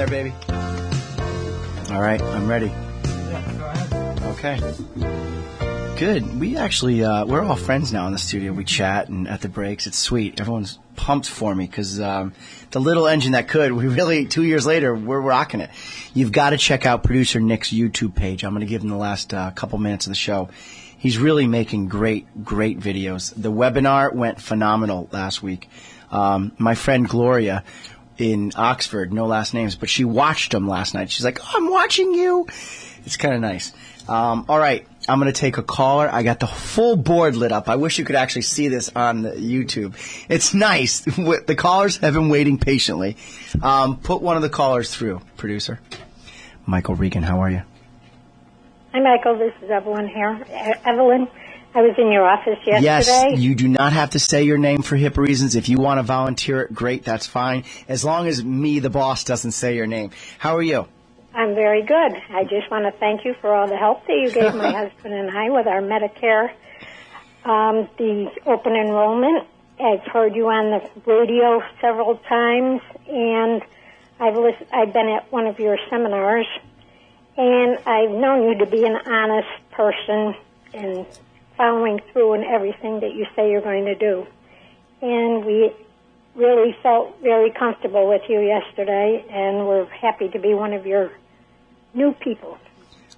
there, baby. All right, I'm ready. Yeah, go ahead. Okay. Good. We actually, we're all friends now in the studio. We chat and at the breaks. It's sweet. Everyone's pumped for me because the little engine that could, we really, 2 years later, we're rocking it. You've got to check out producer Nick's YouTube page. I'm going to give him the last couple minutes of the show. He's really making great videos. The webinar went phenomenal last week. My friend Gloria in Oxford, no last names, but she watched them last night. She's like, oh, I'm watching you. It's kind of nice. All right, I'm going to take a caller. I got the full board lit up. I wish you could actually see this on the YouTube. It's nice. The callers have been waiting patiently. Put one of the callers through, producer. Michael Regan, how are you? Hi, Michael. This is Evelyn here. Evelyn, I was in your office yesterday. Yes, you do not have to say your name for HIP reasons. If you want to volunteer it, great, that's fine. As long as me, the boss, doesn't say your name. How are you? I'm very good. I just want to thank you for all the help that you gave my husband and I with our Medicare, the open enrollment. I've heard you on the radio several times, and I've been at one of your seminars, and I've known you to be an honest person and following through in everything that you say you're going to do. And we really felt very comfortable with you yesterday, and we're happy to be one of your new people.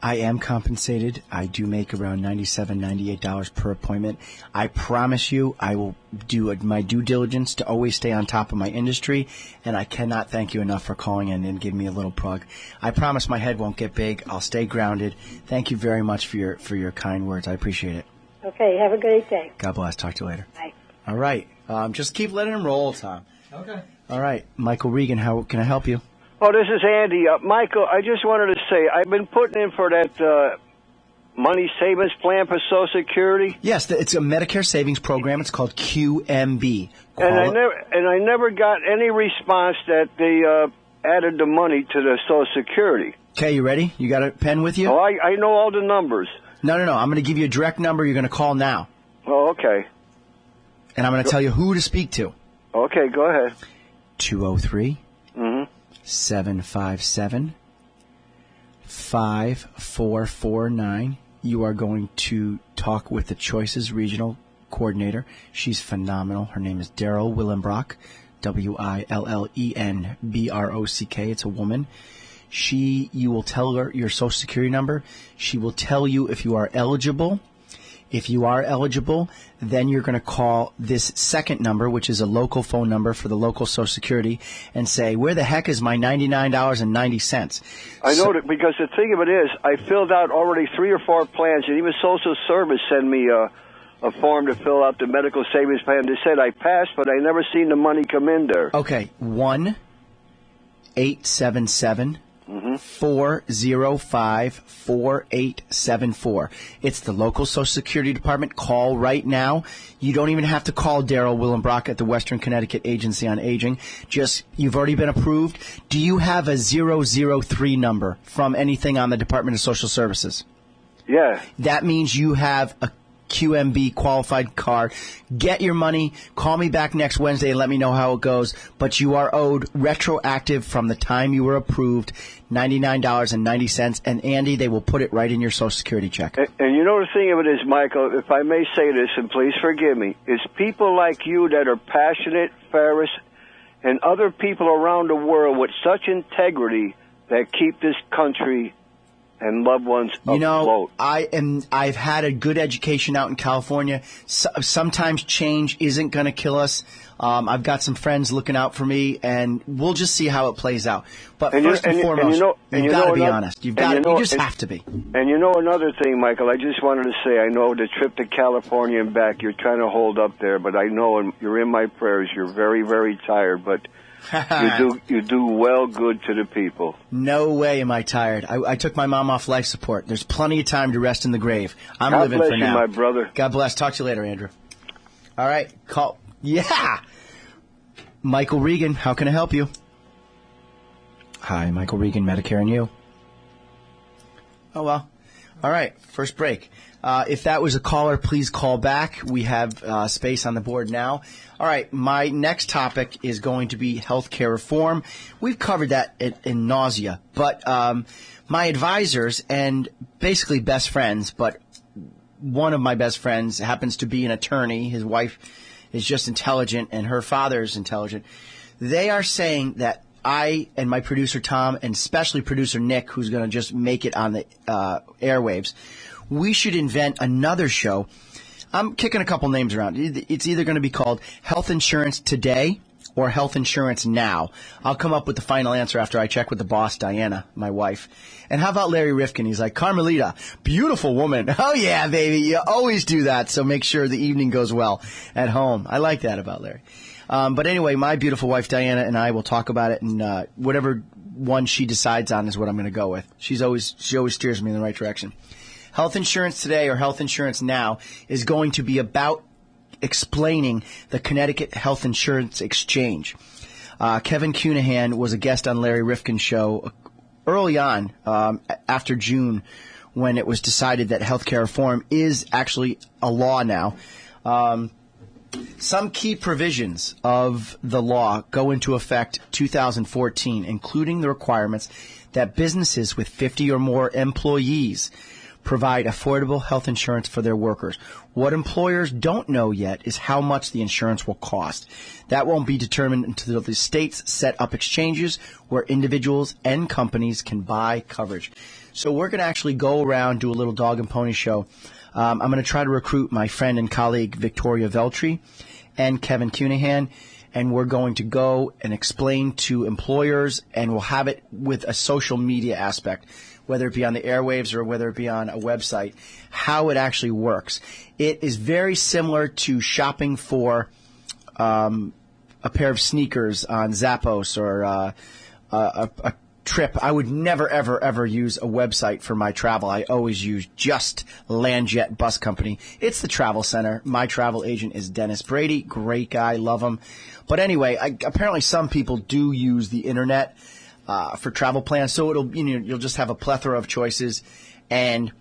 I am compensated. I do make around $97, $98 per appointment. I promise you I will do my due diligence to always stay on top of my industry, and I cannot thank you enough for calling in and giving me a little plug. I promise my head won't get big. I'll stay grounded. Thank you very much for your kind words. I appreciate it. Okay, have a great day. God bless. Talk to you later. Bye. All right. Just keep letting him roll, Tom. Okay. All right. Michael Regan, how can I help you? Oh, this is Andy. Michael, I just wanted to say, I've been putting in for that money savings plan for Social Security. Yes, it's a Medicare savings program. It's called QMB. And I never got any response that they added the money to the Social Security. Okay, you ready? You got a pen with you? Oh, I know all the numbers. No. I'm going to give you a direct number you're going to call now. Oh, okay. And I'm going to tell you who to speak to. Okay, go ahead. 203 757 5449. You are going to talk with the Choices Regional Coordinator. She's phenomenal. Her name is Daryl Willenbrock, Willenbrock. It's a woman. You will tell her your Social Security number. She will tell you if you are eligible. If you are eligible, then you're going to call this second number, which is a local phone number for the local Social Security, and say, where the heck is my $99.90? I know that because the thing of it is, I filled out already 3 or 4 plans, and even Social Service sent me a form to fill out the medical savings plan. They said I passed, but I never seen the money come in there. Okay, 1-877 405-4874. It's the local Social Security Department. Call right now. You don't even have to call Daryl Willenbrock at the Western Connecticut Agency on Aging. You've already been approved. Do you have a 003 number from anything on the Department of Social Services? Yeah. That means you have a QMB qualified card. Get your money. Call me back next Wednesday and let me know how it goes. But you are owed retroactive from the time you were approved, $99.90. And Andy, they will put it right in your Social Security check. And you know the thing of it is, Michael, if I may say this, and please forgive me, it's people like you that are passionate, Ferris, and other people around the world with such integrity that keep this country and loved ones afloat. I've had a good education out in California. Sometimes change isn't going to kill us. I've got some friends looking out for me, and we'll just see how it plays out. But first and foremost, you've got to be honest. You just have to be. And you know another thing, Michael, I just wanted to say, I know the trip to California and back, you're trying to hold up there, but I know you're in my prayers. You're very, very tired, but you do well good to the people. No way am I tired. I took my mom off life support. There's plenty of time to rest in the grave. I'm living for now. God bless you, my brother. God bless. Talk to you later, Andrew. All right. Call. Yeah. Michael Regan, how can I help you? Hi, Michael Regan, Medicare and You. Oh, well. All right, first break. If that was a caller, please call back. We have space on the board now. All right, my next topic is going to be healthcare reform. We've covered that in nausea, but my advisors and basically best friends, but one of my best friends happens to be an attorney. His wife is just intelligent, and her father is intelligent. They are saying that I and my producer Tom, and especially producer Nick, who's going to just make it on the airwaves, we should invent another show. I'm kicking a couple names around. It's either going to be called Health Insurance Today or Health Insurance Now. I'll come up with the final answer after I check with the boss, Diana, my wife. And how about Larry Rifkin? He's like, Carmelita, beautiful woman. Oh, yeah, baby. You always do that, so make sure the evening goes well at home. I like that about Larry. But anyway, my beautiful wife, Diana, and I will talk about it, and whatever one she decides on is what I'm going to go with. She always steers me in the right direction. Health Insurance Today or Health Insurance Now is going to be about explaining the Connecticut Health Insurance Exchange. Kevin Cunahan was a guest on Larry Rifkin's show early on, after June, when it was decided that healthcare reform is actually a law now. Some key provisions of the law go into effect 2014, including the requirements that businesses with 50 or more employees provide affordable health insurance for their workers. What employers don't know yet is how much the insurance will cost. That won't be determined until the states set up exchanges where individuals and companies can buy coverage. So we're going to actually go around, do a little dog and pony show. I'm going to try to recruit my friend and colleague Victoria Veltri and Kevin Cunahan, and we're going to go and explain to employers, and we'll have it with a social media aspect, whether it be on the airwaves or whether it be on a website, how it actually works. It is very similar to shopping for a pair of sneakers on Zappos or a trip. I would never, ever, ever use a website for my travel. I always use just Landjet Bus Company. It's the travel center. My travel agent is Dennis Brady. Great guy. Love him. But anyway, apparently some people do use the internet for travel plans. So you'll just have a plethora of choices, and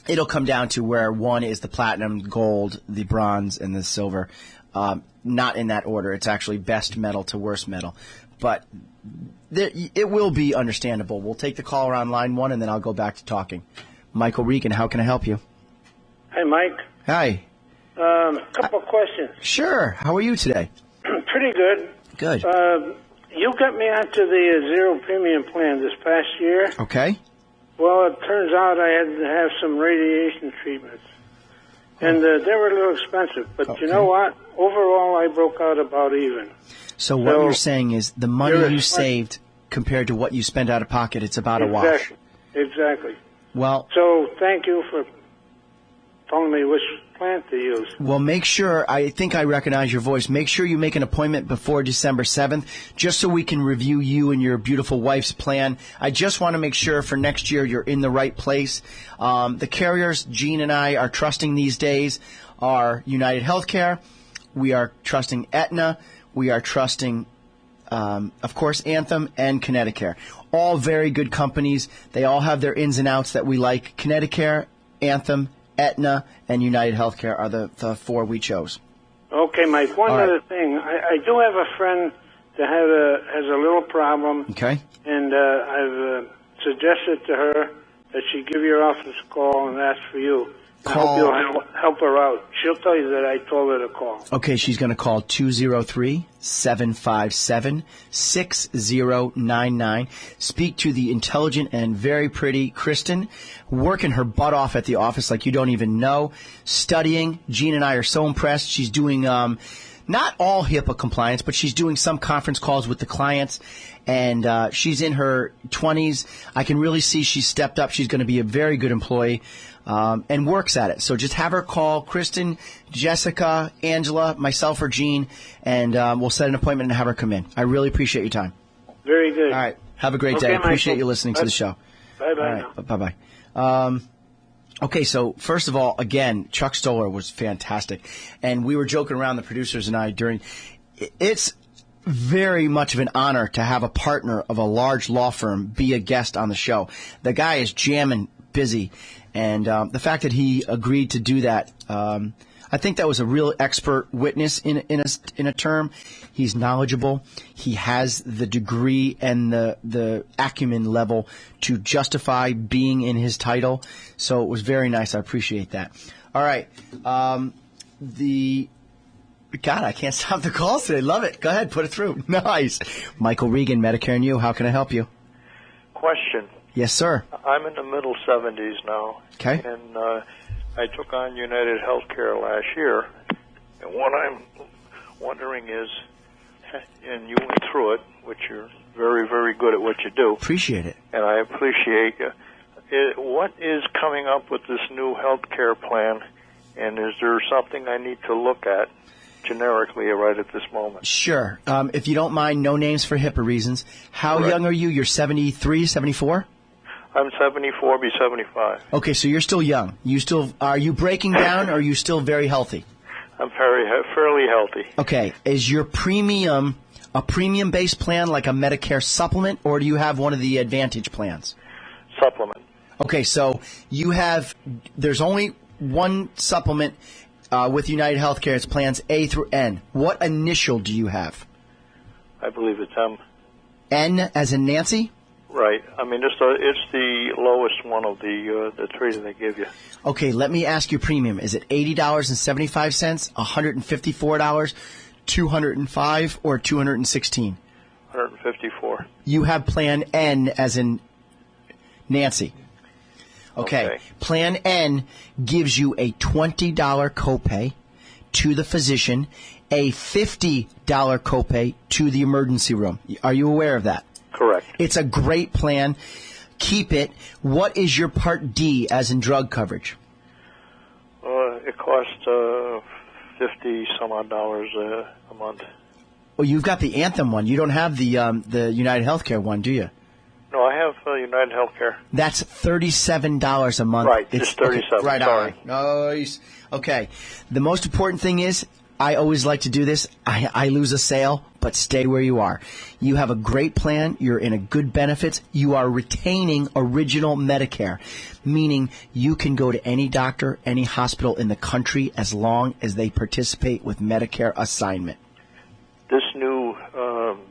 it'll come down to where one is the platinum, gold, the bronze, and the silver. Not in that order. It's actually best metal to worst metal. But it will be understandable. We'll take the caller on line one, and then I'll go back to talking. Michael Regan, how can I help you? Hi, Mike. Hi. A couple of questions. Sure. How are you today? Pretty good. Good. You got me onto the zero premium plan this past year. Okay. Well, it turns out I had to have some radiation treatments. And they were a little expensive. But you know what? Overall, I broke out about even. So what you're saying is the money you saved compared to what you spent out of pocket, it's about a wash. Exactly. Well, so thank you for telling me which plan to use. Well, make sure, I think I recognize your voice, make sure you make an appointment before December 7th, just so we can review you and your beautiful wife's plan. I just want to make sure for next year you're in the right place. The carriers, Gene and I, are trusting these days are United Healthcare. We are trusting Aetna. We are trusting, of course, Anthem and Connecticut. All very good companies. They all have their ins and outs that we like. Connecticut, Anthem, Aetna, and United Healthcare are the four we chose. Okay, Mike. One other thing. I do have a friend that has a little problem. Okay. And I've suggested to her that she give your office a call and ask for you. I hope you'll help her out. She'll tell you that I told her to call. Okay, she's going to call 203-757-6099. Speak to the intelligent and very pretty Kristen, working her butt off at the office like you don't even know, studying. Gene and I are so impressed. She's doing not all HIPAA compliance, but she's doing some conference calls with the clients, and she's in her 20s. I can really see she's stepped up. She's going to be a very good employee. And works at it. So just have her call Kristen, Jessica, Angela, myself, or Gene, and we'll set an appointment and have her come in. I really appreciate your time. Very good. All right. Have a great day. I appreciate you listening to the show. Bye-bye. All right. Bye-bye. Okay, so first of all, again, Chuck Stoller was fantastic. And we were joking around, the producers and I, it's very much of an honor to have a partner of a large law firm be a guest on the show. The guy is jamming busy. And the fact that he agreed to do that, I think that was a real expert witness in a term. He's knowledgeable. He has the degree and the acumen level to justify being in his title. So it was very nice. I appreciate that. All right. God, I can't stop the calls today. Love it. Go ahead. Put it through. Nice. Michael Regan, Medicare and You. How can I help you? Question. Yes, sir. I'm in the middle 70s now. Okay. And I took on United Healthcare last year. And what I'm wondering is, and you went through it, which you're very, very good at what you do. Appreciate it. And I appreciate you. What is coming up with this new healthcare plan, and is there something I need to look at generically right at this moment? Sure. If you don't mind, no names for HIPAA reasons. How Correct. young are you? You're 73, 74? I'm 74, be 75. Okay, so you're still young. Are you breaking down, or are you still very healthy? I'm fairly healthy. Okay. Is your premium a premium-based plan like a Medicare supplement, or do you have one of the Advantage plans? Supplement. Okay, so there's only one supplement with United Healthcare. It's plans A through N. What initial do you have? I believe it's M. N as in Nancy? Right. I mean, it's the lowest one of the three that they give you. Okay, let me ask you premium. Is it $80.75, $154, $205, or $216? $154. You have plan N as in Nancy. Okay. Plan N gives you a $20 copay to the physician, a $50 copay to the emergency room. Are you aware of that? Correct. It's a great plan. Keep it. What is your Part D as in drug coverage? It costs $50 some odd dollars a month. Well, you've got the Anthem one. You don't have the United Healthcare one, do you? No, I have United Healthcare. That's $37 a month. Right, just 37. Okay, right Sorry. on. Nice. Okay. The most important thing is, I always like to do this. I lose a sale, but stay where you are. You have a great plan. You're in a good benefits. You are retaining original Medicare, meaning you can go to any doctor, any hospital in the country as long as they participate with Medicare assignment. This new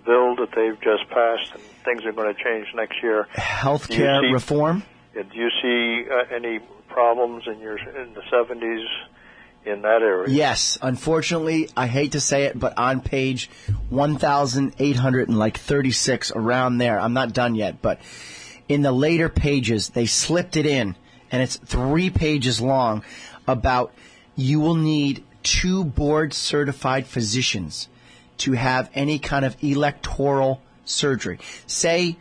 bill that they've just passed, and things are going to change next year. Healthcare reform? Do you see any problems in the 70s in that area? Yes. Unfortunately, I hate to say it, but on page 1,836, around there, I'm not done yet, but in the later pages, they slipped it in, and it's 3 pages long, about you will need 2 board-certified physicians to have any kind of electoral surgery. Say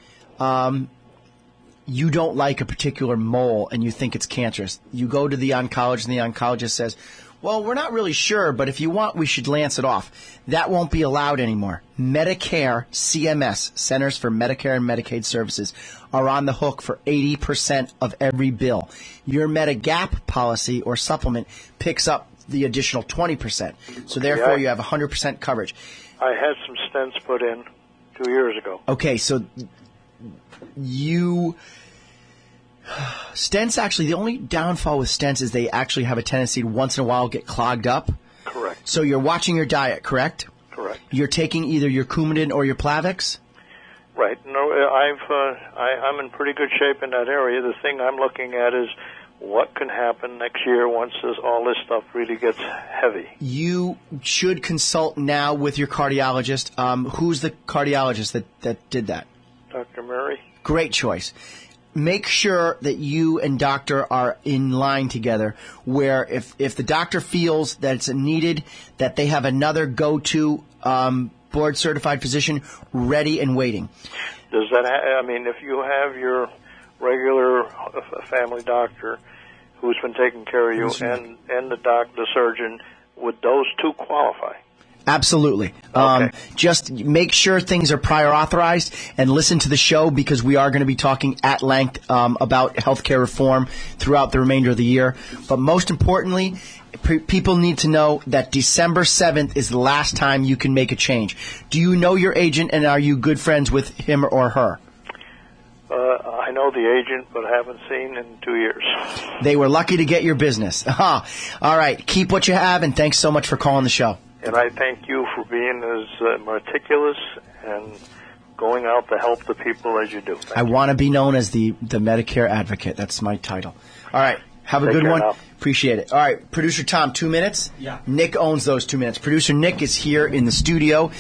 you don't like a particular mole and you think it's cancerous. You go to the oncologist, and the oncologist says, well, we're not really sure, but if you want, we should lance it off. That won't be allowed anymore. Medicare, CMS, Centers for Medicare and Medicaid Services, are on the hook for 80% of every bill. Your Medigap policy or supplement picks up the additional 20%. So therefore, you have 100% coverage. I had some stents put in 2 years ago. Okay, so stents, actually, the only downfall with stents is they actually have a tendency to once in a while get clogged up. Correct. So you're watching your diet, correct? Correct. You're taking either your Coumadin or your Plavix? Right. No, I'm in pretty good shape in that area. The thing I'm looking at is what can happen next year once all this stuff really gets heavy. You should consult now with your cardiologist. Who's the cardiologist that did that? Dr. Murray. Great choice. Make sure that you and doctor are in line together, where if the doctor feels that it's needed, that they have another go-to board-certified physician ready and waiting. Does that if you have your regular family doctor who's been taking care of you and the surgeon, would those two qualify? Absolutely. Okay. Just make sure things are prior authorized and listen to the show, because we are going to be talking at length about healthcare reform throughout the remainder of the year. But most importantly, people need to know that December 7th is the last time you can make a change. Do you know your agent, and are you good friends with him or her? I I know the agent, but haven't seen in 2 years. They were lucky to get your business. All right. Keep what you have, and thanks so much for calling the show. And I thank you for being as meticulous and going out to help the people as you do. I want to be known as the Medicare advocate. That's my title. All right. Have a good one. Now. Appreciate it. All right. Producer Tom, 2 minutes? Yeah. Nick owns those 2 minutes. Producer Nick is here in the studio.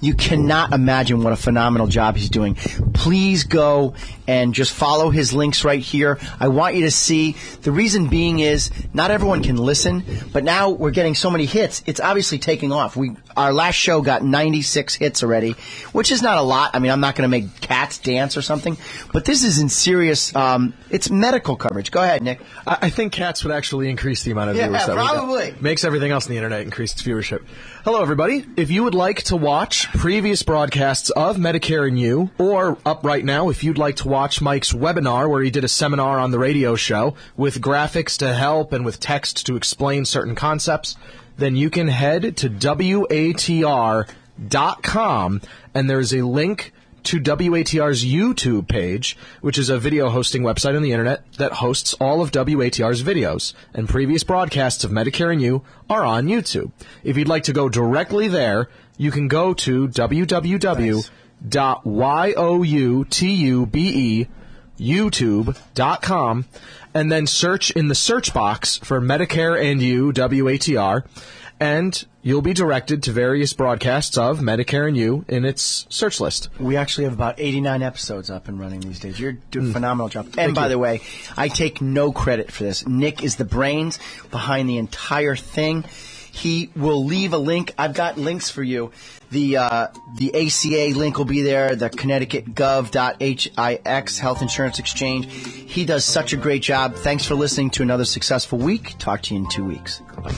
You cannot imagine what a phenomenal job he's doing. Please go and just follow his links right here. I want you to see. The reason being is not everyone can listen, but now we're getting so many hits. It's obviously taking off. Our last show got 96 hits already, which is not a lot. I mean, I'm not going to make cats dance or something, but this is in serious. It's medical coverage. Go ahead, Nick. I think cats would actually increase the amount of viewers that probably. we get. Makes everything else on the internet increase its viewership. Hello, everybody. If you would like to watch previous broadcasts of Medicare and You, or up right now, if you'd like to watch Mike's webinar where he did a seminar on the radio show with graphics to help and with text to explain certain concepts, then you can head to WATR.com, and there's a link to WATR's YouTube page, which is a video hosting website on the internet that hosts all of WATR's videos, and previous broadcasts of Medicare and You are on YouTube. If you'd like to go directly there, you can go to www.youtube.com and then search in the search box for Medicare and You WATR, and you'll be directed to various broadcasts of Medicare and You in its search list. We actually have about 89 episodes up and running these days. You're doing a phenomenal job. And by the way, I take no credit for this. Nick is the brains behind the entire thing. He will leave a link. I've got links for you. The ACA link will be there, the Connecticut Gov.HIX Health Insurance Exchange. He does such a great job. Thanks for listening to another successful week. Talk to you in 2 weeks. Bye.